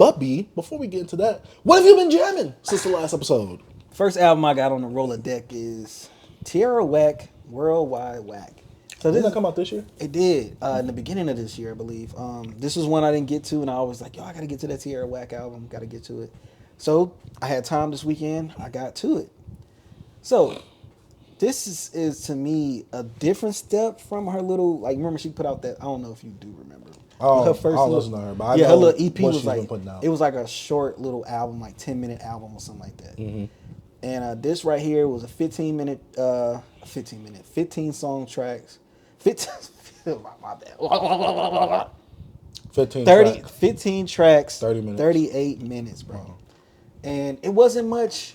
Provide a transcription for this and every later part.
But B, before we get into that, what have you been jamming since the last episode? First album I got on the Rolodeck is Tierra Whack, Worldwide Whack. So Didn't that come out this year? It did, in the beginning of this year, I believe. This is one I didn't get to, and I was like, yo, I gotta get to that Tierra Whack album, gotta get to it. So I had time this weekend, I got to it. So this is to me a different step from her little, like, remember she put out that, I don't know if you do remember. Oh, her first I don't listen to her, but I yeah, know her little EP what was she's like, been putting out. it was like a short little album, like 10-minute album or something like that. Mm-hmm. And this right here was a 15 song tracks. 15, my bad. 15 tracks, 30 minutes. 38 minutes, bro. Uh-huh. And it wasn't much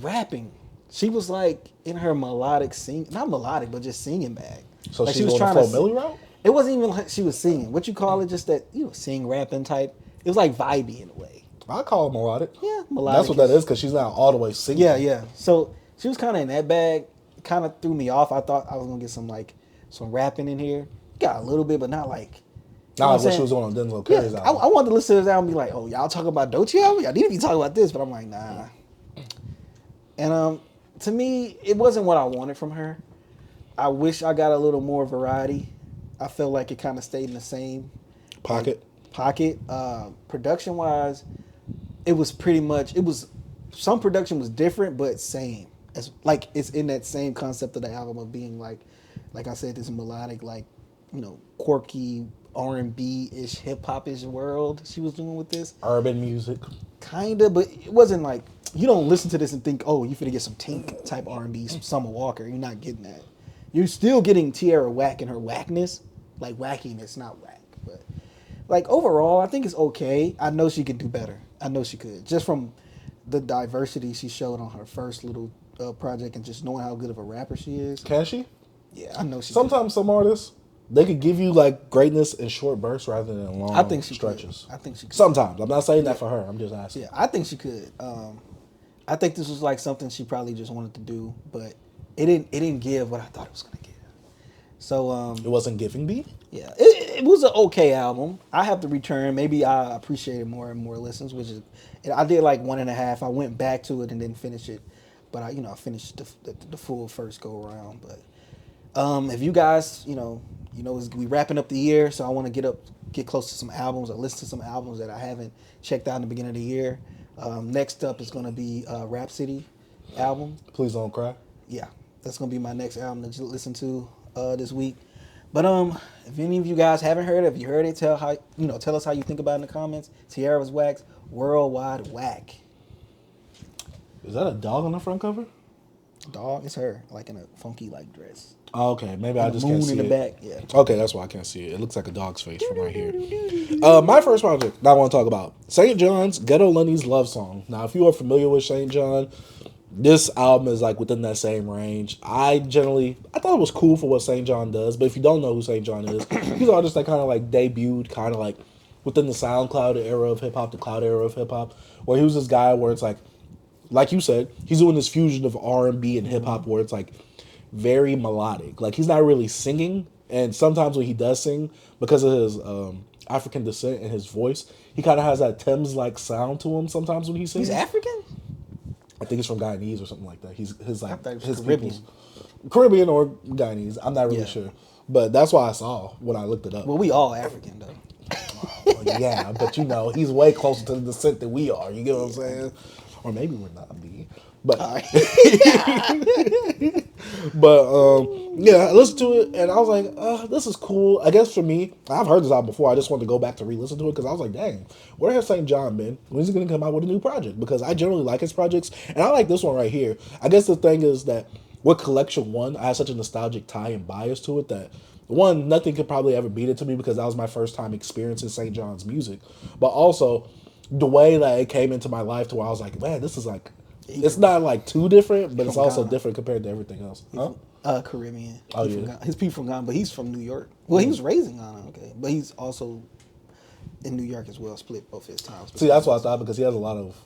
rapping. She was like in her melodic not melodic, but just singing bag. So like she was trying to Flo Milli route? It wasn't even like she was singing. What you call it? Just that, sing, rapping type. It was like vibey in a way. I call it melodic. Yeah, melodic. That's what that is, because she's not all the way singing. Yeah. So she was kind of in that bag. Kind of threw me off. I thought I was gonna get some rapping in here. Got a little bit, but not like. Nah, what she was doing on Denzel Curry's album. I wanted to listen to this album and be like, oh, y'all talking about Doechii album? Y'all need to be talking about this, but I'm like, nah. And to me, it wasn't what I wanted from her. I wish I got a little more variety. I felt like it kind of stayed in the same pocket. Production wise, it was pretty much, some production was different, but same. It's in that same concept of the album of being like I said, this melodic, like, quirky R&B-ish, hip-hop-ish world she was doing with this. Urban music. Kinda, but it wasn't like, you don't listen to this and think, oh, you finna get some Tink type R&B, some Summer Walker. You're not getting that. You're still getting Tierra Whack and her whackness. Like, wackiness, not whack. But, like, overall, I think it's okay. I know she could do better. I know she could. Just from the diversity she showed on her first little project and just knowing how good of a rapper she is. Can she? Yeah, I know she Sometimes some artists, they could give you, like, greatness in short bursts rather than long stretches. I think she could. Sometimes. I'm not saying that for her. I'm just asking. Yeah, I think she could. I think this was, like, something she probably just wanted to do, but it didn't give what I thought it was going to give. So it wasn't giving me? Yeah, it was an okay album. I have to return. Maybe I appreciated more and more listens, which is, I did like 1.5. I went back to it and didn't finish it, but I finished the full first go around. But if you guys, we wrapping up the year, so I want to get close to some albums or listen to some albums that I haven't checked out in the beginning of the year. Next up is going to be Rhapsody album. Please Don't Cry. Yeah, that's going to be my next album to listen to this week. But if any of you guys haven't heard it, if you heard it, tell us how you think about it in the comments. Tierra's Wax, Worldwide Whack. Is that a dog on the front cover? Dog, it's her, like in a funky like dress. Oh, okay, maybe I just can't see it. Moon in the back, yeah. Okay, that's why I can't see it. It looks like a dog's face from right here. My first project that I want to talk about, St. John's, Ghetto Lenny's Love Song. Now, if you are familiar with St. John, this album is like within that same range. I thought it was cool for what St. John does, but if you don't know who St. John is, he's an artist that kind of like debuted kind of like within the SoundCloud era of hip hop, the cloud era of hip hop, where he was this guy where it's like you said, he's doing this fusion of R&B and hip hop where it's like very melodic. Like he's not really singing, and sometimes when he does sing, because of his African descent and his voice, he kind of has that Thames like sound to him sometimes when he sings. He's African? I think he's from Guyanese or something like that. His Caribbean. Caribbean or Guyanese. I'm not really sure, but that's why I saw when I looked it up. Well, we all African though. Yeah, but he's way closer to the descent than we are. You get what I'm saying? Or maybe we're not B. But right. I listened to it and I was like, this is cool. I guess for me, I've heard this album before. I just wanted to go back to re-listen to it because I was like, dang, where has St. John been? When is he going to come out with a new project? Because I generally like his projects, and I like this one right here. I guess the thing is that with Collection 1, I had such a nostalgic tie and bias to it that, one, nothing could probably ever beat it to me because that was my first time experiencing St. John's music. But also, the way that it came into my life to where I was like, man, this is like, it's not like too different, but it's also Ghana. different compared to everything else. Huh? Caribbean. Oh, yeah. His people from Ghana, but he's from New York. Well, he was raised in Ghana, okay. But he's also in New York as well, split both his times. See, that's what I thought, because he has a lot of,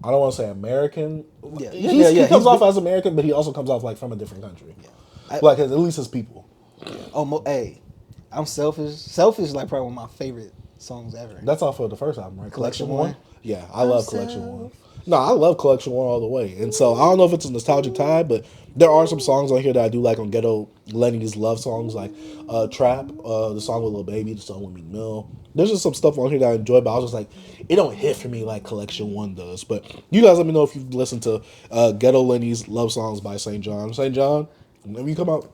I don't want to say American. Yeah. He comes off as American, but he also comes off like from a different country. Yeah. Like at least his people. Yeah. Oh, hey, I'm selfish. Selfish is like probably one of my favorite songs ever. That's off of the first album, right? Collection Collection 1? One? Yeah, I love Collection 1. No, I love Collection 1 all the way. And so I don't know if it's a nostalgic tie, but there are some songs on here that I do like on Ghetto Lenny's love songs, like Trap, the song with Lil Baby, the song with Meek Mill. There's just some stuff on here that I enjoy, but I was just like, it don't hit for me like Collection 1 does. But you guys let me know if you've listened to Ghetto Lenny's love songs by St. John. St. John, whenever you come out,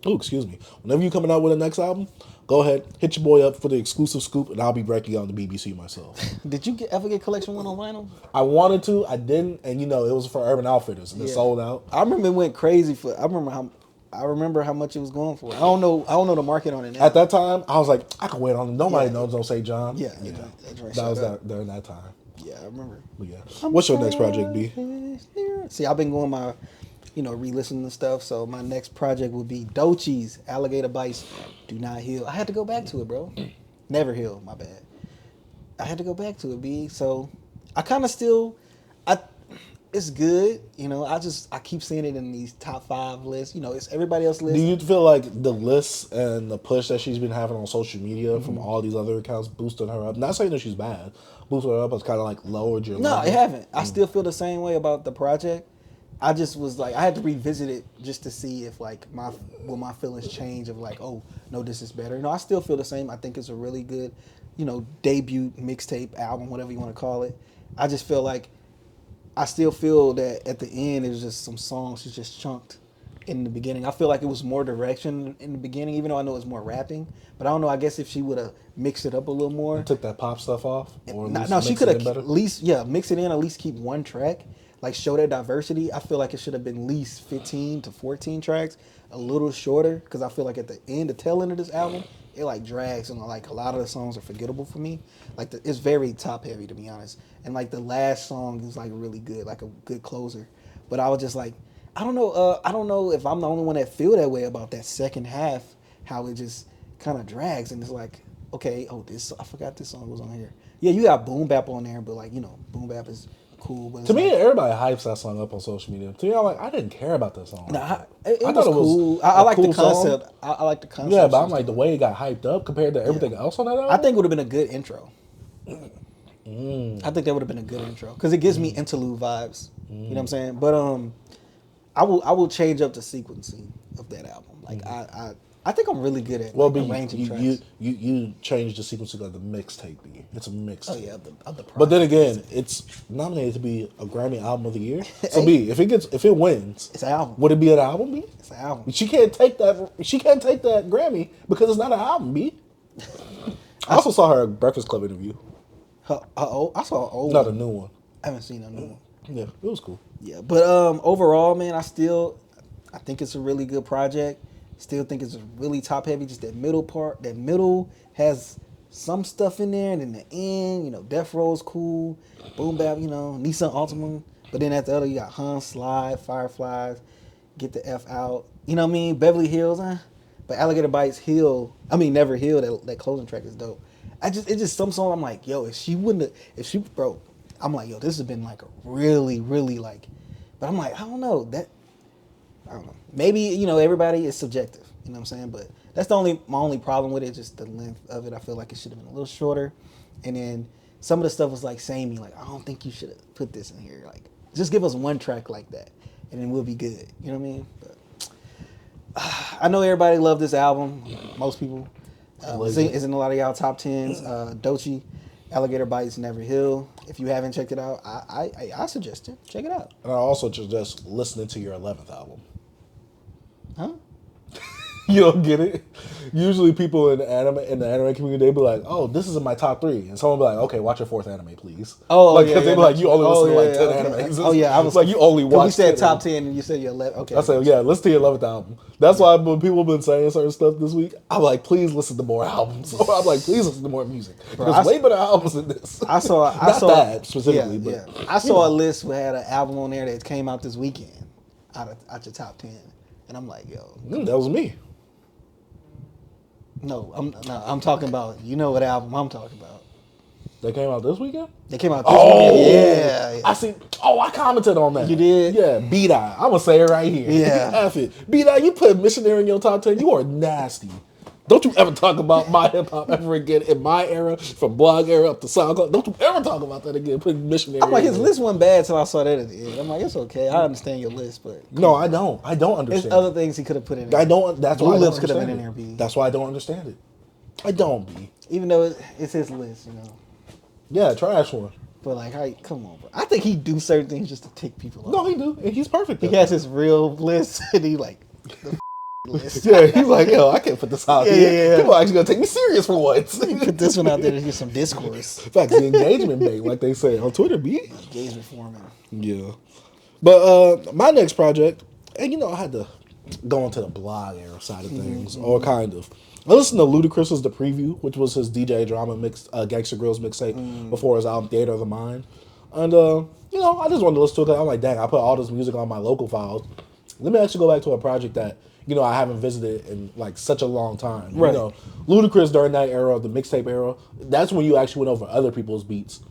whenever you coming out with the next album, go ahead, hit your boy up for the exclusive scoop, and I'll be breaking out on the BBC myself. Did you ever get Collection 1 on vinyl? I wanted to, I didn't, and it was for Urban Outfitters, and it sold out. I remember it went crazy for. I remember how much it was going for. I don't know the market on it now. At that time, I was like, I can wait on it. Nobody knows don't say John. Yeah. That was during that time. Yeah, I remember. But yeah. What's your next project, B? See, I've been going my, re-listening to stuff. So my next project will be Doechii's Alligator Bites Do Not Heal. I had to go back to it, bro. Never heal, my bad. I had to go back to it, B. So I kind of still, it's good. I keep seeing it in these top 5 lists. It's everybody else's list. Do you feel like the lists and the push that she's been having on social media from all these other accounts boosted her up? Not saying that she's bad. Boosted her up has kind of like lowered your level? No, it haven't. I still feel the same way about the project. I just was like, I had to revisit it just to see if like will my feelings change of like, oh no, this is better. No, I still feel the same. I think it's a really good, debut mixtape album, whatever you want to call it. I just feel like I still feel that at the end it was just some songs she's just chunked in the beginning. I feel like it was more direction in the beginning, even though I know it's more rapping. But I don't know. I guess if she would have mixed it up a little more, and took that pop stuff off, or no, she could have at least mix it in. At least keep one track. Like show that diversity. I feel like it should have been at least 15 to 14 tracks, a little shorter, because I feel like at the end, the tail end of this album, it like drags and like a lot of the songs are forgettable for me. Like it's very top heavy, to be honest. And like the last song is like really good, like a good closer. But I was just like, I don't know if I'm the only one that feel that way about that second half, how it just kind of drags and it's like, okay, I forgot this song was on here. Yeah, you got Boom Bap on there, but like Boom Bap is cool. But to me, everybody hypes that song up on social media. To me, I'm like, I didn't care about that song. Nah, it was cool. I like the concept. I like the concept. Yeah, but I'm like, the way it got hyped up compared to everything else on that album? I think it would have been a good intro. I think that would have been a good intro because it gives me interlude vibes. You know what I'm saying? But I will change up the sequencing of that album. Like I think I'm really good at arranging tracks. You changed the sequencing of the mixtape. It's a mixtape. Oh yeah, of the but then again, it's nominated to be a Grammy Album of the Year. So B, if it wins, it's an album. Would it be an album, B? It's an album. She can't take that. She can't take that Grammy because it's not an album, B. I also saw her Breakfast Club interview. I saw an old. Not a new one. I haven't seen a new one. Yeah, it was cool. Yeah, but overall, man, I think it's a really good project. Still think it's really top heavy. Just that middle part. That middle has some stuff in there, and then the end, Death Row's cool. Boom Bap, Nissan Altima. But then at the other, you got Hun, Slide, Fireflies, Get the F Out. You know what I mean? Beverly Hills, But Alligator Bites Never Heal. That closing track is dope. It's just some song. I'm like, yo, I'm like, yo, this has been like a really, really like. But I'm like, I don't know. Maybe, everybody is subjective. You know what I'm saying? But that's my only problem with it, just the length of it. I feel like it should have been a little shorter. And then some of the stuff was like samey. Like, I don't think you should have put this in here. Like, just give us one track like that, and then we'll be good. You know what I mean? But I know everybody loved this album. Most people. It's in a lot of y'all top 10s. Doechii, Alligator Bites Never Heal. If you haven't checked it out, I suggest it. Check it out. And I also suggest listening to your 11th album. Huh? You don't get it? Usually people in the anime community, they be like, oh, this is in my top 3. And someone be like, okay, watch your 4th anime, please. Oh, like, because they be like, you only listen to like 10 animes. Oh, yeah. I was like, you only watch. We said top 10 and you said your 11. Okay. I said, yeah, listen to your 11th album. That's why when people have been saying certain stuff this week, I'm like, please listen to more albums. Or I'm like, please listen to more music. There's way better albums than this. I saw that specifically, but I saw a list that had an album on there that came out this weekend out your top 10. And I'm like, yo. That was me. No, I'm talking about, what album I'm talking about. They came out this weekend? They came out this weekend. Yeah. I see. Oh, I commented on that. You did? Yeah, BIMBADA. I'm going to say it right here. Yeah. F it. BIMBADA, you put Missionary in your top 10. You are nasty. Don't you ever talk about my hip hop ever again in my era, from blog era up to SoundCloud. Don't you ever talk about that again. Put missionary. I'm like, his list wasn't bad till I saw that at the end. I'm like, it's okay. I understand your list, but no, I don't. I don't understand. There's other things he could have put in there. I don't. That's Blue why Lips could have been in there, B. That's why I don't understand it. I don't, B. Even though it's his list, you know. Yeah, trash one. But like, come on, bro. I think he do certain things just to tick people off. No, he do, and he's perfect. He has his real list, and he like the list. Yeah, he's like, yo, I can't put this out here. People are actually gonna take me serious for once. Put this one out there to get some discourse. Facts, the engagement bait, like they say on Twitter, B. Engagement forming. Yeah, but my next project, and you know, I had to go into the blog era side of things, or kind of. I listened to Ludacris's The Preview, which was his DJ drama mix, Gangsta Grillz mixtape before his album Theater of the Mind. And, you know, I just wanted to listen to it because I'm like, dang, I put all this music on my local files. Let me actually go back to a project that, you know, I haven't visited in, like, such a long time. Right. You know, Ludacris during that era, the mixtape era, that's when you actually went over other people's beats.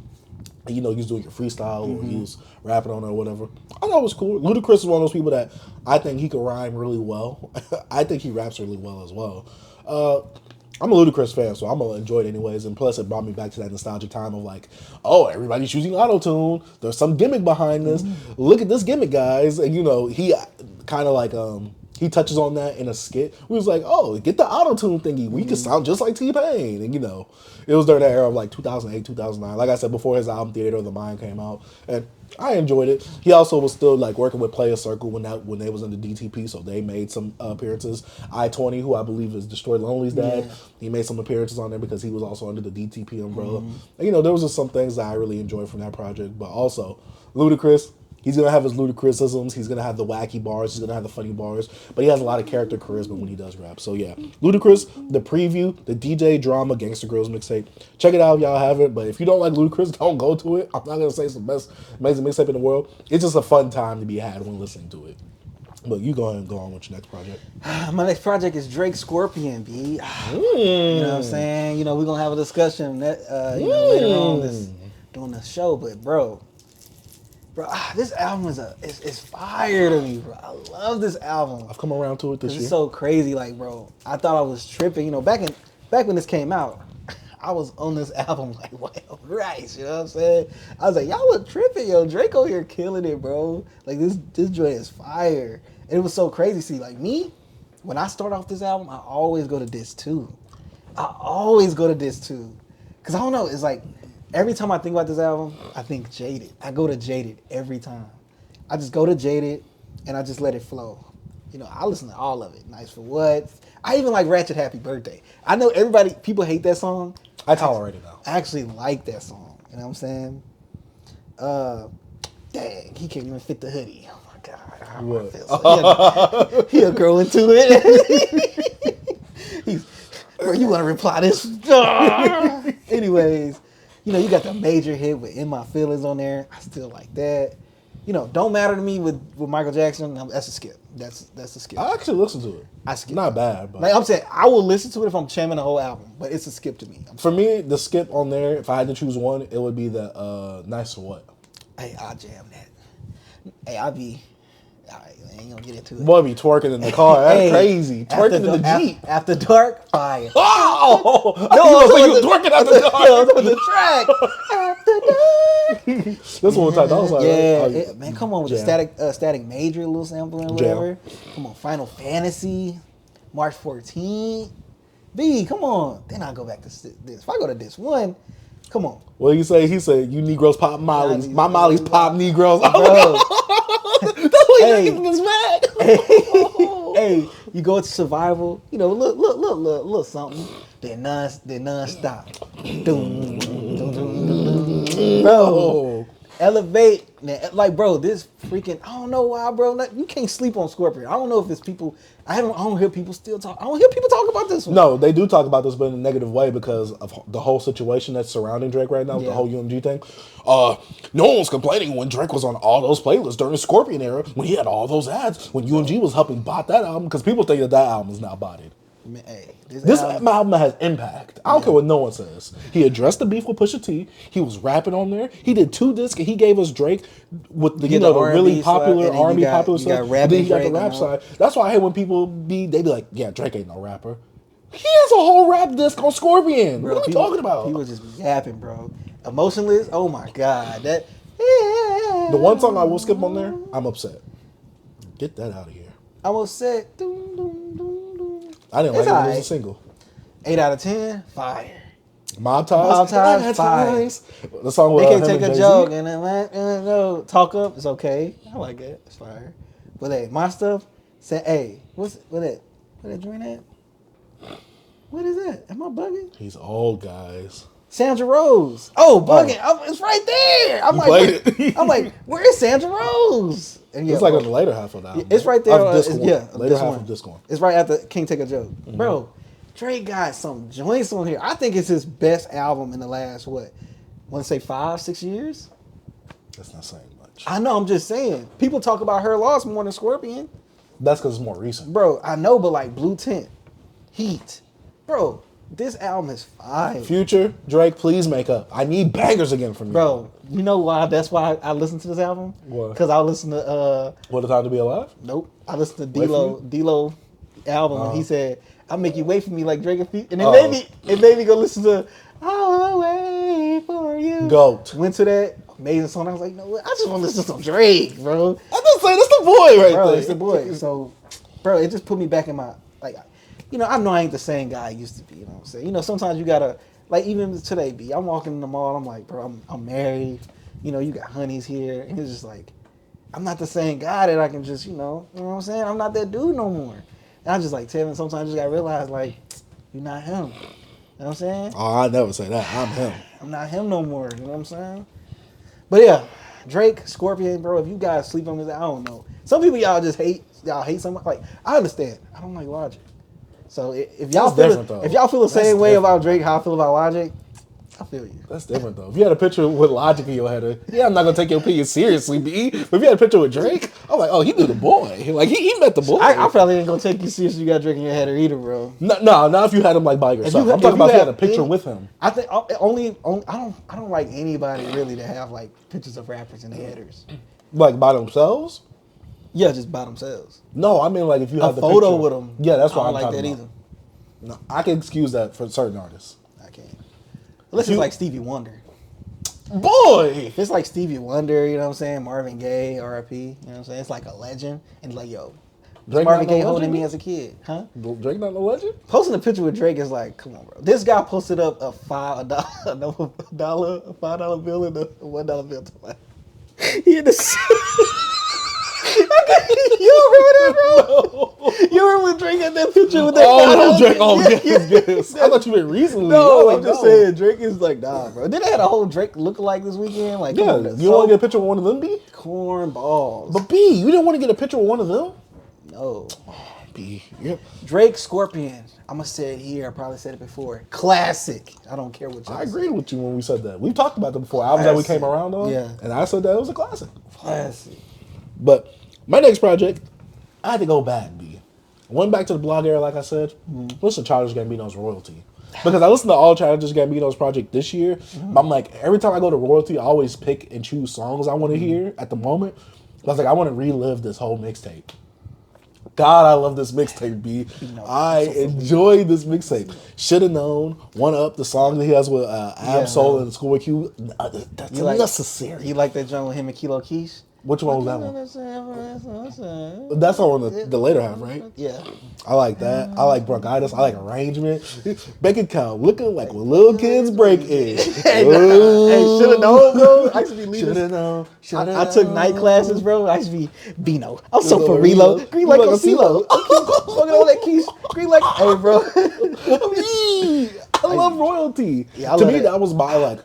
And, you know, you was doing your freestyle or you was rapping on it or whatever. I thought it was cool. Ludacris is one of those people that I think he could rhyme really well. I think he raps really well as well. I'm a Ludacris fan, so I'm gonna enjoy it anyways. And plus, it brought me back to that nostalgic time of like, oh, everybody's using auto-tune. There's some gimmick behind this. Look at this gimmick, guys. And you know, he kind of like he touches on that in a skit. We was like, oh, get the auto-tune thingy. We can sound just like T-Pain. And you know, it was during that era of like 2008, 2009. Like I said, before his album Theater of the Mind came out, and I enjoyed it. He also was still like working with Player Circle when they was in the DTP, so they made some appearances. I-20, who I believe is Destroy Lonely's dad, he made some appearances on there because he was also under the DTP umbrella. And, you know, there was just some things that I really enjoyed from that project. But also, Ludacris, he's going to have his Ludacrisisms. He's going to have the wacky bars. He's going to have the funny bars. But he has a lot of character charisma when he does rap. So, yeah. Ludacris, The Preview, the DJ Drama Gangsta Grillz mixtape. Check it out if y'all have it. But if you don't like Ludacris, don't go to it. I'm not going to say it's the best, amazing mixtape in the world. It's just a fun time to be had when listening to it. But you go ahead and go on with your next project. My next project is Drake Scorpion, B. You know what I'm saying? You know, we're going to have a discussion that, you know, later on during the show. But, bro, this album is fire to me, bro. I love this album. I've come around to it this year. It's so crazy, like, bro. I thought I was tripping. You know, back when this came out, I was on this album like, wow, Christ, you know what I'm saying? I was like, y'all was tripping, yo. Drake over here killing it, bro. Like, this joint is fire. And it was so crazy. See, like me, when I start off this album, I always go to disc 2. Because I don't know, it's like, every time I think about this album, I think Jaded. I go to Jaded every time. I just go to Jaded and I just let it flow. You know, I listen to all of it. Nice for What. I even like Ratchet Happy Birthday. I know people hate that song. I tolerate it though. I actually like that song. You know what I'm saying? Dang, he can't even fit the hoodie. Oh my God. What? He'll grow into it. Bro, you want to reply this? Anyways. You know, you got the major hit with In My Feelings on there. I still like that. You know, Don't Matter to Me with Michael Jackson. That's a skip. That's a skip. I actually listened to it. I skip. Not bad, but like I'm saying, I will listen to it if I'm jamming the whole album, but it's a skip to me. For me, the skip on there, if I had to choose one, it would be the Nice for What. Hey, I'll jam that. Hey, I'll be. All right, I ain't gonna get into it. Boy, be twerking in the car. That's crazy. Twerking in the Jeep. After dark, fire. Oh! No, you twerking after dark. No, that was the track. After dark. This one type. I was like, yeah, man, come on with the static major little sampling or whatever. Come on, Final Fantasy, March 14th. B, come on. Then I go back to this. If I go to this one, come on. What did he say? He said, you Negroes pop Mollies. My Mollies pop Negroes. Bro. That's why you gets mad. Hey, you go to Survival, you know, look something. Then non-stop. Bro, Elevate. Like, bro, this freaking, I don't know why, bro. Like, you can't sleep on Scorpion. I don't know if it's people, I don't hear people still talk. I don't hear people talk about this one. No, they do talk about this, but in a negative way because of the whole situation that's surrounding Drake right now, with the whole UMG thing. No one was complaining when Drake was on all those playlists during the Scorpion era, when he had all those ads, when UMG was helping bot that album, because people think that album is not botted. Man, hey, this album has impact. I don't care what no one says. He addressed the beef with Pusha T. He was rapping on there. He did 2 discs, and he gave us Drake with the the really popular R&B popular stuff. And then he got the rap side. That's why I hate when people they be like, yeah, Drake ain't no rapper. He has a whole rap disc on Scorpion. Bro, What are we talking about? He was just yapping, bro. Emotionless. Oh my god, that. The one song I will skip on there, I'm upset. Get that out of here. I'm upset. Doom, doom, doom, doom. I didn't like it. It was a single. 8 out of 10. Fire. Mob Ties. Mob Ties. Fire. The song with They can't him take and a Jay-Z. joke and then talk up. It's okay. I like it. It's fire. But hey, my stuff. Say, hey, what that joint at? What is that? Am I bugging? He's old, guys. Sandra Rose. Oh, bugging. It's right there. I'm like, where is Sandra Rose? And It's like on the later half of the album. It's right there. Later half of Disc One. It's right after Can't Take a Joke. Mm-hmm. Bro, Drake got some joints on here. I think it's his best album in the last, want to say 5-6 years? That's not saying much. I know, I'm just saying. People talk about Her Loss more than Scorpion. That's because it's more recent. Bro, I know, but like Blue Tint, Heat. Bro, this album is fire. Future, Drake, please make up. I need bangers again from you. Bro, you know why? That's why I listened to this album? What? Because I listened to... What a Time to Be Alive? Nope. I listened to D-Lo album, and he said, I'll make you wait for me like Drake and Feet. And it made me go listen to I'll wait for you. GOAT. Went to that amazing song. I was like, no, I just want to listen to some Drake, bro. I'm just saying, that's the boy right Bro, there. it's the boy. So, bro, it just put me back in my, like, I know I ain't the same guy I used to be, you know what I'm saying? Sometimes you gotta, like, even today, B, I'm walking in the mall, I'm like, bro, I'm married. You got honeys here. And it's just like, I'm not the same guy that I can just, you know what I'm saying? I'm not that dude no more. And I just like, Tevin, sometimes you just gotta realize, like, you're not him. You know what I'm saying? Oh, I never say that. I'm him. I'm not him no more. You know what I'm saying? But yeah, Drake, Scorpion, bro, if you guys sleep on this, I don't know. Some people y'all hate somebody. Like, I understand. I don't like Logic. So if y'all feel the same way about Drake, how I feel about Logic, I feel you. That's different though. If you had a picture with Logic in your header, yeah, I'm not gonna take your opinion seriously, B. But if you had a picture with Drake, I'm like, oh, he knew the boy. Like he met the boy. I probably ain't gonna take you seriously. You got Drake in your header either, bro. No, not if you had him like by yourself. I'm talking about if you had a picture with him. I think only I don't like anybody really to have like pictures of rappers in their headers. Like by themselves? Yeah, just by themselves. No, I mean like if you have the photo picture with them. Yeah, that's why I I'm don't like talking that about. either. No, I can excuse that for certain artists. I can't. Unless it's like Stevie Wonder. Boy! If it's like Stevie Wonder, you know what I'm saying? Marvin Gaye, R.I.P., you know what I'm saying? It's like a legend. And like, yo, Drake Marvin Gaye no holding legend? me as a kid. Huh? Drake not no legend? Posting a picture with Drake is like, come on, bro. This guy posted up a $5 bill and a $1 bill to my... He in the... You remember that, bro? No. You remember when Drake had that picture with that? Oh, Drake! Oh, yes. I thought you meant recently. No, I'm just saying. Drake is like, nah, bro. Then they had a whole Drake lookalike this weekend. Like, Yeah, you want to get a picture with one of them, B? Corn balls. But B, you didn't want to get a picture with one of them? No. Oh, B, yep. Drake, Scorpion. I'm gonna say it here. I probably said it before. Classic. I don't care what you. I agreed with you when we said that. We've talked about them before. Albums that we came around on. Yeah. And I said that it was a classic. Classic. But my next project, I had to go back, B. I went back to the blog era, like I said. Listen to Childish Gambino's Royalty. Because I listened to all Childish Gambino's project this year. But I'm like, every time I go to Royalty, I always pick and choose songs I want to hear at the moment. I was like, I want to relive this whole mixtape. God, I love this mixtape, B. I enjoy this mixtape. Should have known. One Up, the song that he has with Ab-Soul and Schoolboy Q. That's unnecessary. You like that joint with him and Kilo Keys? Which one was that one? That's on the later half, right? Yeah. I like that. I like Bronchitis. I like Arrangement. Bank account looking like when little kids break in. Hey, should have known, bro. I used to be leading. Should have known. I took night classes, bro. I used to be Bino. I'm so for reload. Green like a CeeLo. Smoking on that keys. Green like, hey, bro. I love Royalty. Yeah, to me, that was my like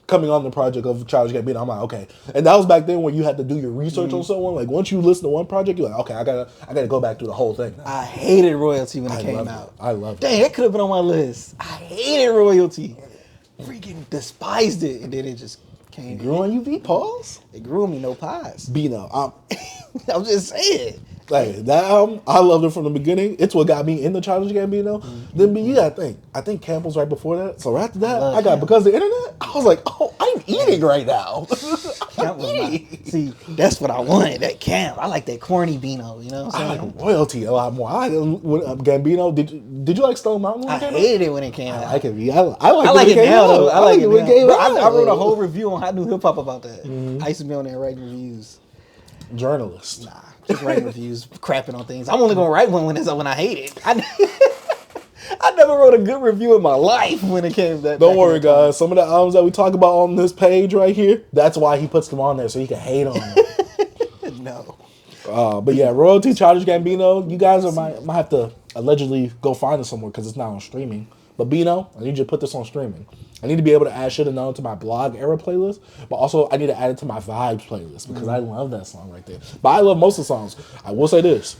coming on the project of Childish Gambino. I'm like, okay, and that was back then when you had to do your research on someone. Like once you listen to one project, you're like, okay, I gotta go back through the whole thing. I hated Royalty when it came out. I loved it. Dang, that could have been on my list. I hated Royalty. Freaking despised it, and then it just came. Grew on you, V? Pause? It grew on me, no pies. Bino. I'm just saying. Like that album, I loved it from the beginning. It's what got me into Childish Gambino. Then you gotta think. I think Campbell's right before that. So after that, I got because of the internet. I was like, oh, I'm eating right now. Camp was my, see, that's what I wanted, that Camp. I like that corny Beano, you know what I'm I saying? like Royalty a lot more. I Gambino. Did you like Stone Mountain? I hated it when it came out. I like it. I like it now, though. I like it when now. came Bro, out. I wrote a whole review on Hot New Hip Hop about that. I used to be on there writing reviews. Journalist. Nah, just writing reviews, crapping on things. I'm only gonna write one when I hate it. I never wrote a good review in my life when it came to that. Don't worry, guys. Some of the albums that we talk about on this page right here, that's why he puts them on there, so he can hate on them. No. But yeah, Royalty, Childish Gambino, you guys might have to allegedly go find it somewhere because it's not on streaming. But Bino, I need you to put this on streaming. I need to be able to add Shoulda Known to my blog era playlist, but also I need to add it to my vibes playlist because I love that song right there. But I love most of the songs. I will say this.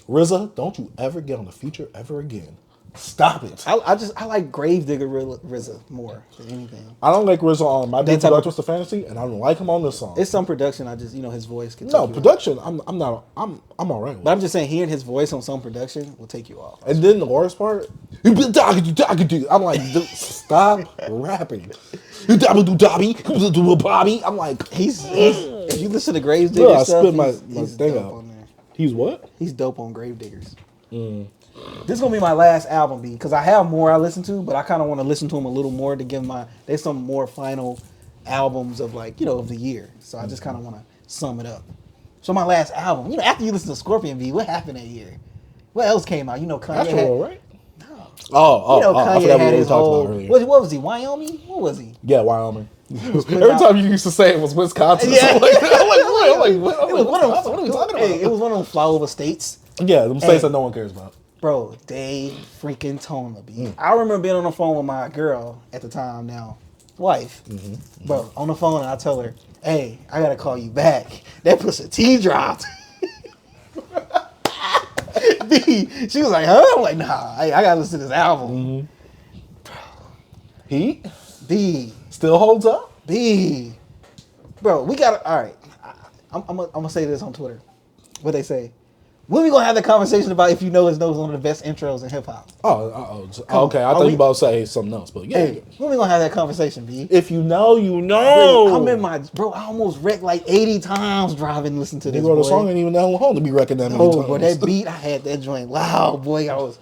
RZA, don't you ever get on the feature ever again. Stop it. I like Gravedigger RZA more than anything. I don't like RZA on My Big type of- Twisted Fantasy, and I don't like him on this song. It's some production. I just his voice can take No you production. I'm all right with. But I'm just saying, hearing his voice on some production will take you off. And then the worst part, you been talking to. I'm like, dude, stop rapping. You do Bobby. I'm like, He's if you listen to Gravedigger I stuff, spit my he's thing dope out. on there. He's what? He's dope on Gravediggers. This is gonna be my last album, because I have more I listen to, but I kind of want to listen to them a little more to give there's some more final albums of of the year. So I just kind of want to sum it up. So my last album, after you listen to Scorpion B, what happened that year? What else came out? Kanye Astro had, World, right? No. Oh, Kanye I forgot had what we his talked whole. about earlier. What was he? Wyoming? What was he? Yeah, Wyoming. putting Every out- time you used to say it was Wisconsin. Yeah. I'm like, what? It was one of What are we talking about? Hey, it was one of them flyover states. Yeah, them states that no one cares about. Bro, DAYTONA, B. I remember being on the phone with my girl at the time, now wife. Bro, on the phone, and I tell her, hey, I gotta call you back. That Pusha T dropped. B, she was like, huh? I'm like, nah, I gotta listen to this album. Heat B, still holds up. B. Bro, we gotta, all right. I'm gonna say this on Twitter. What they say. When we gonna have the conversation about If You Know It's No is one of the best intros in hip hop? Okay. I thought you were about to say something else, but yeah. Hey, when we gonna have that conversation, B? If you know, you know. I'm in my I almost wrecked like 80 times driving listening to this. You wrote a boy. song and even that home to be wrecking that many Oh, times. but that beat, I had that joint loud, boy. I was.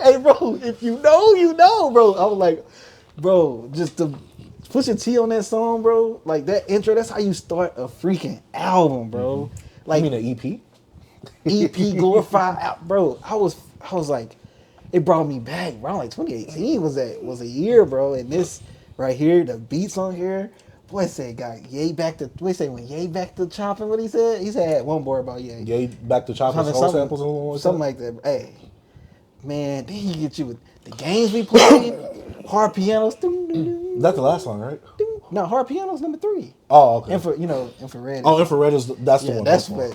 Hey, bro, if you know, you know, bro. I was like, bro, just the Pusha T on that song, bro. Like that intro, that's how you start a freaking album, bro. Like, you mean an EP? EP glorified, bro. I was like, it brought me back, bro. Like 2018 was a year, bro. And this right here, the beats on here, boy said got Ye back to. What he say when Ye back to chopping? What he said? He said one more about Ye. Ye back to chopping Something- soul samples, something like that. Hey, man, then he get you with the games we played, hard pianos. That's the last song, right? No, hard pianos number 3. Oh, okay. Infrared. Oh, infrared that's the Yeah, one. that's the what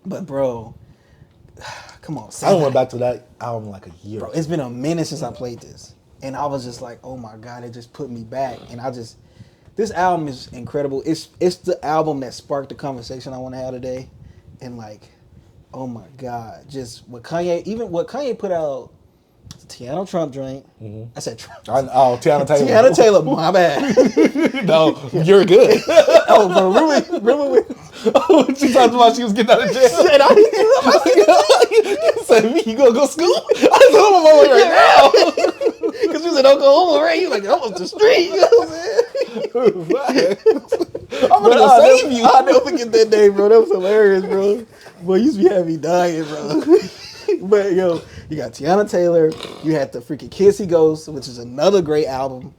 But bro, come on. I went back to that album like a year. Bro, it's been a minute since I played this, and I was just like, oh my god, it just put me back. And this album is incredible. It's the album that sparked the conversation I want to have today, and like, oh my god, just what Kanye put out. Tiana Trump joint. I said Trump. Tiana Taylor. Tiana Taylor, my bad. No, you're good. Oh, bro, remember when She talked about she was getting out of jail. said You said, me, you gonna go school? I said, I'm on my way right now. because you said Oklahoma, right? You like, I'm up the street. You know what I'm saying? I'm gonna go save you. I'll never forget that day, bro. That was hilarious, bro. Boy, you used to be having me dying, bro. But yo, you got Tiana Taylor. You had the freaking Kids He Goes, which is another great album.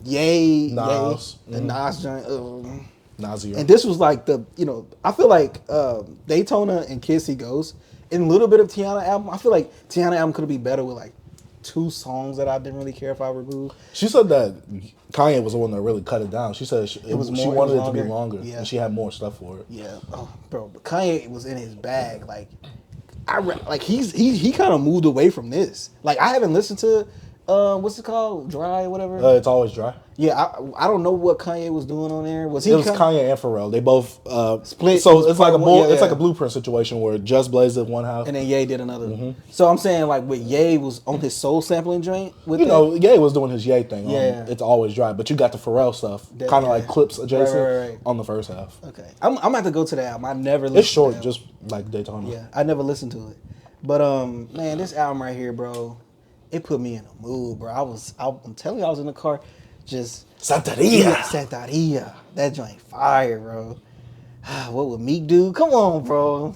Ye, Nas. the Nas joint. Nasir. And this was like I feel like Daytona and Kids He Goes, and a little bit of Tiana album. I feel like Tiana album could be better with like 2 songs that I didn't really care if I removed. She said that Kanye was the one that really cut it down. She said she wanted it to be longer, Yeah. and she had more stuff for it. Yeah, bro, but Kanye was in his bag. Like, he kind of moved away from this. Like, I haven't listened to What's it called? Dry, whatever. It's Always Dry. Yeah, I don't know what Kanye was doing on there. Was he? It was Kanye and Pharrell. They both Split. So it's like it's like a blueprint situation where Just Blaze did one half, and then Ye did another. So I'm saying like with Ye was on his soul sampling joint. With Ye was doing his Ye thing. Yeah, It's Always Dry, but you got the Pharrell stuff, kind of like clips adjacent right. on the first half. Okay, I'm gonna have to go to that album. I never. Listened It's short, to just like Daytona. Yeah, I never listened to it, but man, this album right here, bro, it put me in a mood, bro. I'm telling you, I was in the car, just Santeria. That joint fire, bro. What would Meek do? Come on, bro.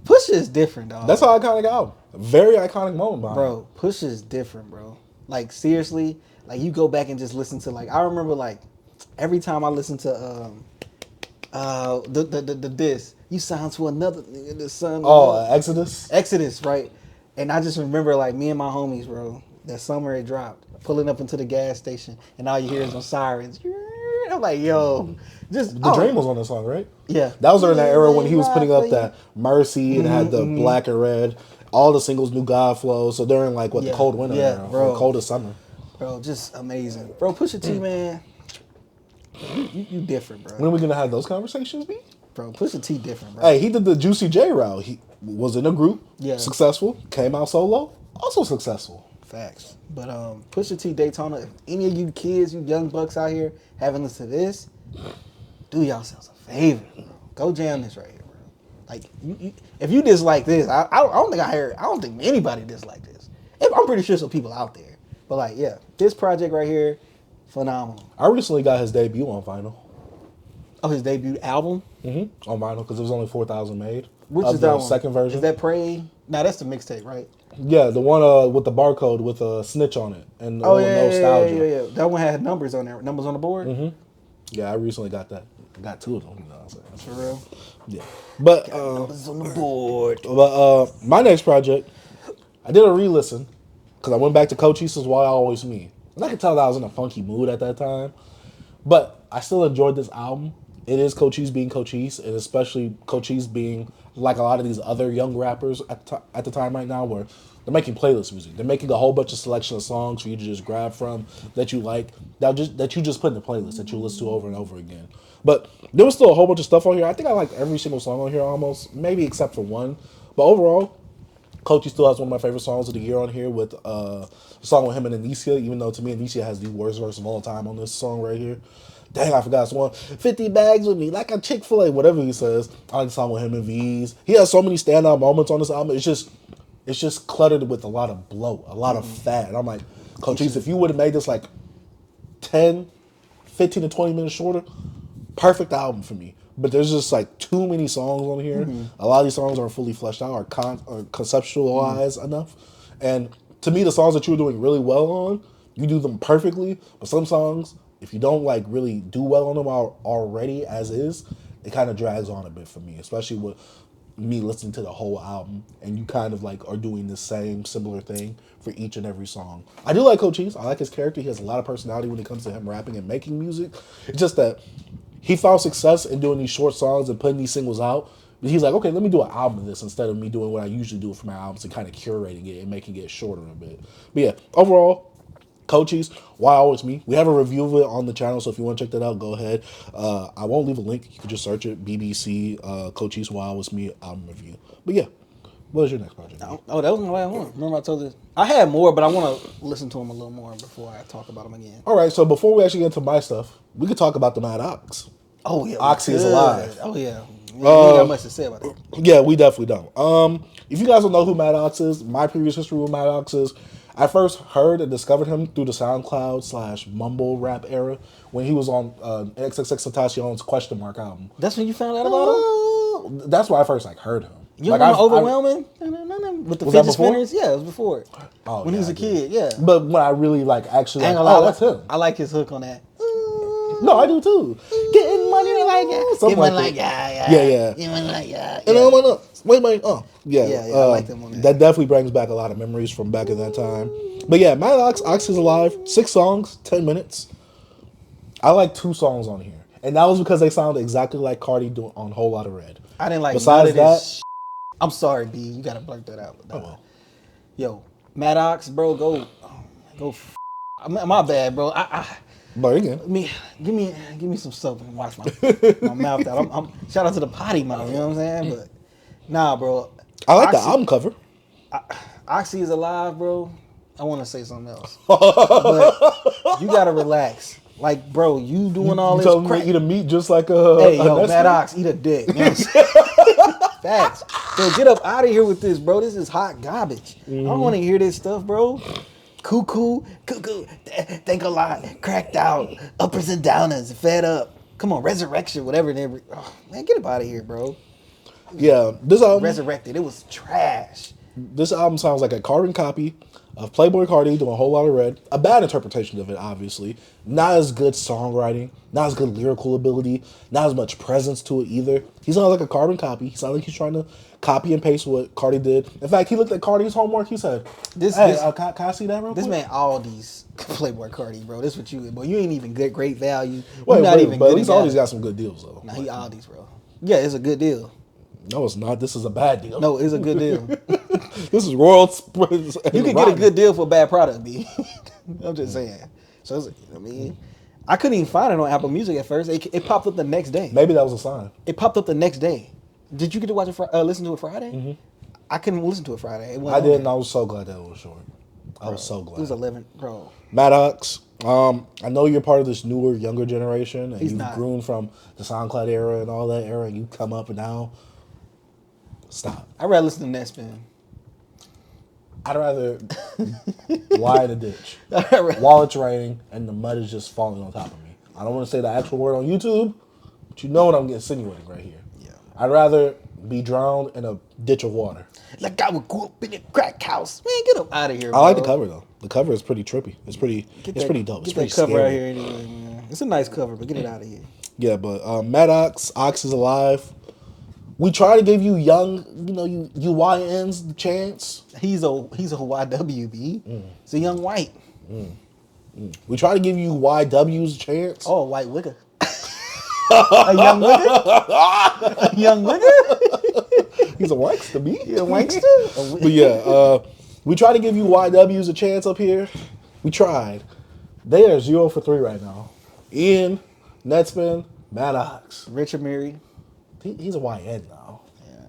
Pusha is different, dog. That's an iconic album. A very iconic moment, bro. Pusha is different, bro. Like seriously, like you go back and just listen to like I remember like every time I listen to the diss, you sound to another nigga, the son. Exodus, right? And I just remember like me and my homies, bro. That summer it dropped, pulling up into the gas station, and all you hear is some sirens. I'm like, yo, just The Dream was on this song, right? Yeah, that was during that era when he was putting up that Mercy and had the black and red. All the singles knew God flow. So during like the cold winter, era, bro, or coldest summer, bro, just amazing, bro. Pusha T, man, you different, bro. When are we gonna have those conversations, B? Bro, Pusha T different, bro. Hey, he did the Juicy J route. He was in a group, successful. Came out solo, also successful. Facts. But Pusha T Daytona, if any of you kids, you young bucks out here haven't listened to this, do yourselves a favor, bro. Go jam this right here, bro. Like, if you dislike this, I don't think anybody dislike this. I'm pretty sure some people out there. But like, yeah, this project right here, phenomenal. I recently got his debut on vinyl. Oh, his debut album? Mm-hmm. On vinyl, because it was only 4,000 made. Which is that one? Second version. Is that Pray? Nah, that's the mixtape, right? Yeah, the one with the barcode with a snitch on it and nostalgia. Yeah. That one had numbers on there. Numbers on the board. Mm-hmm. Yeah, I recently got that. Got two of them. You know what I'm saying? For real. Yeah, but numbers on the board. But my next project, I did a re-listen because I went back to Cochise's Why Always Me, and I could tell that I was in a funky mood at that time. But I still enjoyed this album. It is Cochise being Cochise, and especially Cochise being like a lot of these other young rappers at the time right now, where they're making playlist music. They're making a whole bunch of selection of songs for you to just grab from that you like, that you just put in the playlist that you listen to over and over again. But there was still a whole bunch of stuff on here. I think I liked every single song on here almost, maybe except for one. But overall, Cochise still has one of my favorite songs of the year on here with a song with him and Anicia, even though to me Anicia has the worst verse of all time on this song right here. Dang, I forgot this one. 50 bags with me, like a Chick-fil-A, whatever he says. I like the song with him and V's. He has so many standout moments on this album. It's just cluttered with a lot of bloat, a lot of fat. And I'm like, Cochise, if you would have made this like 10, 15 to 20 minutes shorter, perfect album for me. But there's just like too many songs on here. A lot of these songs aren't fully fleshed out or conceptualized enough. And to me, the songs that you're doing really well on, you do them perfectly. But some songs, if you don't like really do well on them already as is, it kind of drags on a bit for me, especially with me listening to the whole album and you kind of like are doing the same similar thing for each and every song. I do like Cochise. I like his character. He has a lot of personality when it comes to him rapping and making music. It's just that he found success in doing these short songs and putting these singles out. But he's like, okay, let me do an album of this instead of me doing what I usually do for my albums and kind of curating it and making it shorter a bit. But yeah, overall, Cochise, Why Always Me. We have a review of it on the channel, so if you want to check that out, go ahead. I won't leave a link. You can just search it, BBC, Cochise, Why Always Me album review. But yeah, what was your next project? Oh, that was my last one. Remember I told this? I had more, but I want to listen to them a little more before I talk about them again. All right, so before we actually get into my stuff, we could talk about the Mad Ox. Oh, yeah. OXI Is Alive. Oh, yeah. We ain't got much to say about it. Yeah, we definitely don't. If you guys don't know who Mad Ox is, my previous history with Mad Ox is, I first heard and discovered him through the SoundCloud / mumble rap era when he was on XXXTentacion's Question Mark album. That's when you found out about him? That's why I first heard him. You remember Overwhelming? With the fidget spinners? Yeah, it was before. Oh, when he was a kid, yeah. But when I really actually, that's him. I like his hook on that. No, I do too. Getting money like that. Something like that. Yeah. Getting money like that. And I'm like, wait. Yeah, I like them on that. That definitely brings back a lot of memories from back in that time. But yeah, Mad Ox, OXI Is Alive, 6 songs, 10 minutes. I like 2 songs on here. And that was because they sounded exactly like Cardi doing on Whole Lotta Red. I didn't like Besides none of this. I'm sorry, B. You got to blurt that out. Oh, well. Yo, Mad Ox, bro, go. My bad, bro. But again, Give me some soap and wash my mouth out. Shout out to the potty mouth. You know what I'm saying? But nah, bro. I like the album cover. OXI Is Alive, bro. I want to say something else, but you gotta relax. Like, bro, you doing all this crap. Eat a meat just like a. Hey, yo, Mad Ox, eat a dick. You know what I'm saying? Facts. So get up out of here with this, bro. This is hot garbage. I don't want to hear this stuff, bro. Cuckoo, think a lot, cracked out, uppers and downers, fed up. Come on, resurrection, whatever. Oh, man, get up out of here, bro. Yeah, this album. Resurrected. It was trash. This album sounds like a carbon copy of Playboi Carti doing a whole lot of red. A bad interpretation of it, obviously. Not as good songwriting, not as good lyrical ability, not as much presence to it either. He sounds like a carbon copy. He sounds like he's trying to copy and paste what Carti did. In fact, he looked at Carti's homework. He said, can I see that real quick? This man, all these Playboi Carti, bro. This what you, bro. You ain't even good, great value. But at least Aldi's got some good deals, though. Nah, he Aldi's, bro. Yeah, it's a good deal. No, it's not. This is a bad deal. No, it's a good deal. This is Royal. You can get a good deal for a bad product, B. I'm just saying. So, I mean, I couldn't even find it on Apple Music at first. It popped up the next day. Maybe that was a sign. It popped up the next day. Did you get to watch it? Listen to it Friday? Mm-hmm. I couldn't listen to it Friday. I did, and I was so glad that it was short. I was so glad. It was 11, bro. Mad Ox, I know you're part of this newer, younger generation, and you've grown from the SoundCloud era and all that era, and you come up and now. Stop. I'd rather listen to Netspin. I'd rather lie in a ditch while it's raining and the mud is just falling on top of me. I don't want to say the actual word on YouTube, but you know what I'm insinuating right here. Yeah. I'd rather be drowned in a ditch of water. Like I would go up in a crack house. Man, get up out of here, bro. I like the cover, though. The cover is pretty trippy. It's pretty dope. It's pretty that cover scary. out here anyway, man. It's a nice cover, but get it out of here. Yeah, but Mad Ox Is Alive. We try to give you young, you YNs the chance. He's a YWB. It's a young white. We try to give you YWs a chance. Oh, white wigger. A young wigger? A young wigger? He's a wankster, B. He's a wankster? But yeah, we try to give you YWs a chance up here. We tried. They are 0 for 3 right now. Ian, Netspin, Mad Ox. Richard Mary. He's a YN now.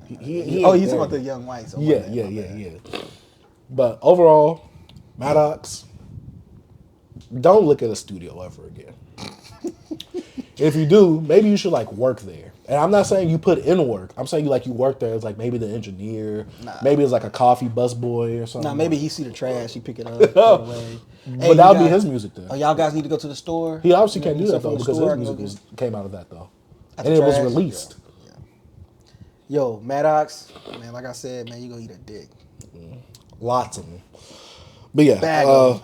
Yeah. He's talking about the young whites. Yeah. But overall, Mad Ox, don't look at a studio ever again. If you do, maybe you should work there. And I'm not saying you put in work. I'm saying you work there as maybe the engineer. Nah. Maybe it's a coffee busboy or something. Nah, maybe he see the trash, he pick it up. But that would be his music then. Oh, y'all guys need to go to the store? He obviously can't do that though because his music came out of that though. And it was released. Yeah. Yo, Mad Ox, man, like I said, man, you gonna eat a dick. Lots of them. But yeah,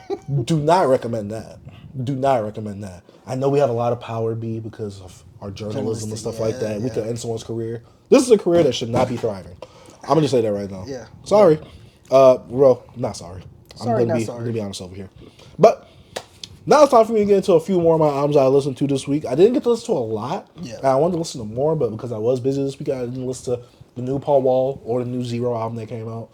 do not recommend that. Do not recommend that. I know we have a lot of power, B, because of our journalism and stuff like that. We could end someone's career. This is a career that should not be thriving. I'm gonna just say that right now. Yeah. Sorry. Well, not sorry. I'm gonna be honest over here. But now it's time for me to get into a few more of my albums I listened to this week. I didn't get to listen to a lot. Yeah. I wanted to listen to more, but because I was busy this week, I didn't listen to the new Paul Wall or the new Zero album that came out.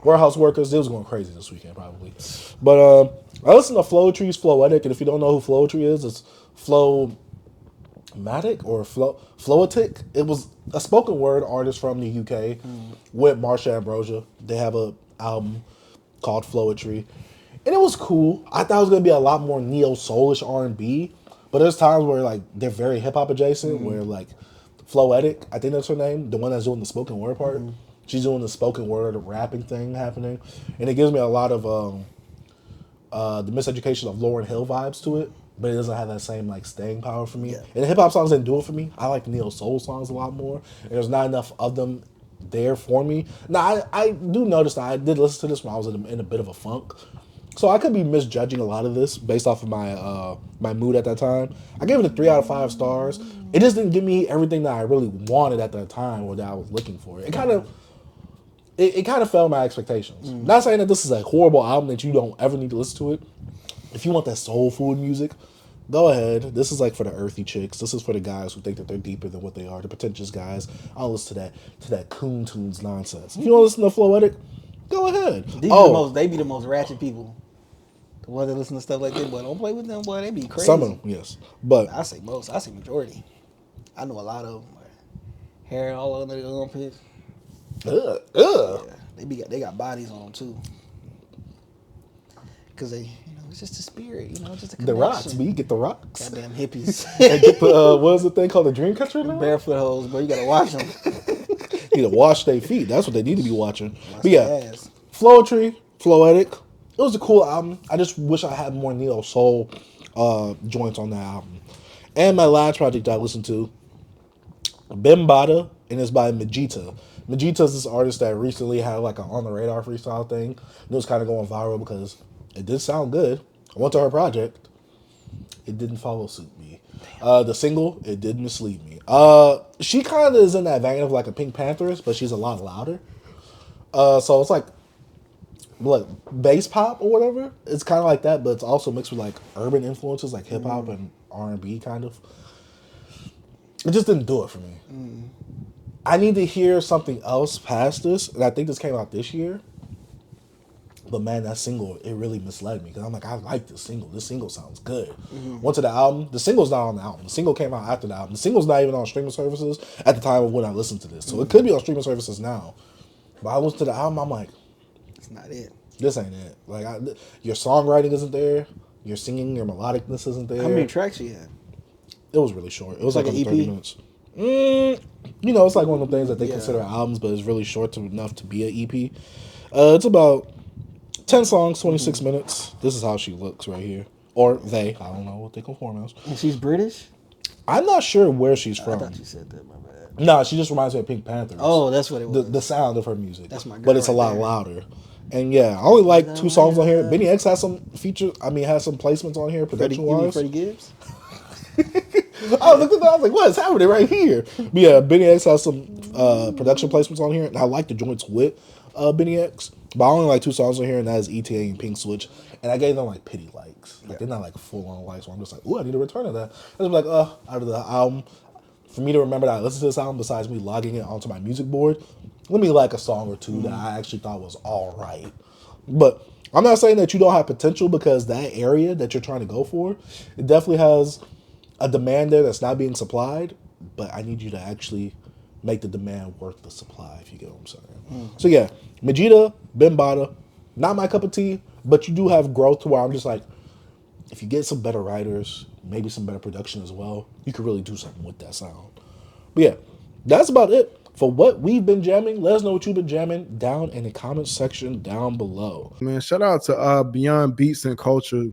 Warehouse Workers, they was going crazy this weekend probably. But I listened to Floetry's Floetic, and if you don't know who Floetry is, it's Floetic or Floetic. It was a spoken word artist from the UK with Marsha Ambrosia. They have a album called Floetry. And it was cool. I thought it was going to be a lot more neo-soulish R&B. But there's times where, they're very hip-hop adjacent, where, Floetic, I think that's her name, the one that's doing the spoken word part. She's doing the spoken word rapping thing happening. And it gives me a lot of the Miseducation of Lauryn Hill vibes to it. But it doesn't have that same, staying power for me. Yeah. And the hip-hop songs didn't do it for me. I like neo-soul songs a lot more. And there's not enough of them there for me. Now, I do notice that I did listen to this when I was in a bit of a funk. So I could be misjudging a lot of this based off of my my mood at that time. I gave it a 3 out of 5 stars. It just didn't give me everything that I really wanted at that time or that I was looking for. It kind of fell my expectations. Not saying that this is a horrible album that you don't ever need to listen to it. If you want that soul food music, go ahead. This is for the earthy chicks. This is for the guys who think that they're deeper than what they are. The pretentious guys. I'll listen to that Coon Tunes nonsense. If you want to listen to Floetic, go ahead. They be the most ratchet people to Boy, they listen to stuff like that, boy, don't play with them, boy. They be crazy. Some of them, yes, but I say most. I say majority. I know a lot of them. Hair all under the armpits. Yeah, they got bodies on them too. Cause they, it's just a spirit, just a connection. The rocks, but you get the rocks. Goddamn hippies. And get the what's the thing called, the dream catcher? Barefoot hoes, bro. You gotta watch them. Need to wash their feet. That's what they need to be watching. Watch But yeah, their ass. Floetry, Floetic. It was a cool album. I just wish I had more neo soul joints on that album. And my last project I listened to, BIMBADA, and it's by Mijita. Mijita is this artist that recently had like an on the radar freestyle thing. It was kind of going viral because it did sound good. I went to her project. It didn't follow suit me. The single, it did mislead me. She kind of is in that vein of like a Pink Pantheress, but she's a lot louder. So it's like bass pop or whatever. It's kind of like that, but it's also mixed with like urban influences, like hip hop and R&B kind of. It just didn't do it for me. I need to hear something else past this, and I think this came out this year. But man, that single, it really misled me because I'm like, I like this single. This single sounds good. Went to the album. The single's not on the album. The single came out after the album. The single's not even on streaming services at the time of when I listened to this. So it could be on streaming services now. But I listened to the album, I'm like, it's not it. This ain't it. Like, your songwriting isn't there. Your singing, your melodicness isn't there. How many tracks you had? It was really short. It was like an EP? 30 minutes. It's like one of the things that they consider albums, but it's really short enough to be an EP. It's about 10 songs, 26 minutes. This is how she looks right here. Or they. I don't know what they conform as. And she's British? I'm not sure where she's from. I thought you said that, my bad. No, she just reminds me of Pink Panther. Oh, that's what it was. The sound of her music. That's my girl. But it's a lot louder. And yeah, I only like 2 songs on here. Benny X has some features. Has some placements on here, production-wise. Freddie Gibbs? I looked at that. I was like, what is happening right here? But yeah, Benny X has some production placements on here. And I like the joints with Benny X. But I only like 2 songs on here, and that is ETA and Pink Switch. And I gave them like pity likes. Like, they're not like full-on likes. So I'm just like, ooh, I need to return to that. I was like, out of the album, for me to remember that I listened to this album, besides me logging it onto my music board, let me like a song or two that I actually thought was all right. But I'm not saying that you don't have potential, because that area that you're trying to go for, it definitely has a demand there that's not being supplied. But I need you to actually make the demand worth the supply, if you get what I'm saying. So yeah, Mijita, BIMBADA, not my cup of tea, but you do have growth to where I'm just like, if you get some better writers, maybe some better production as well, you could really do something with that sound. But yeah, that's about it for what we've been jamming. Let us know what you've been jamming down in the comments section down below. Man, shout out to Beyond Beats and Culture.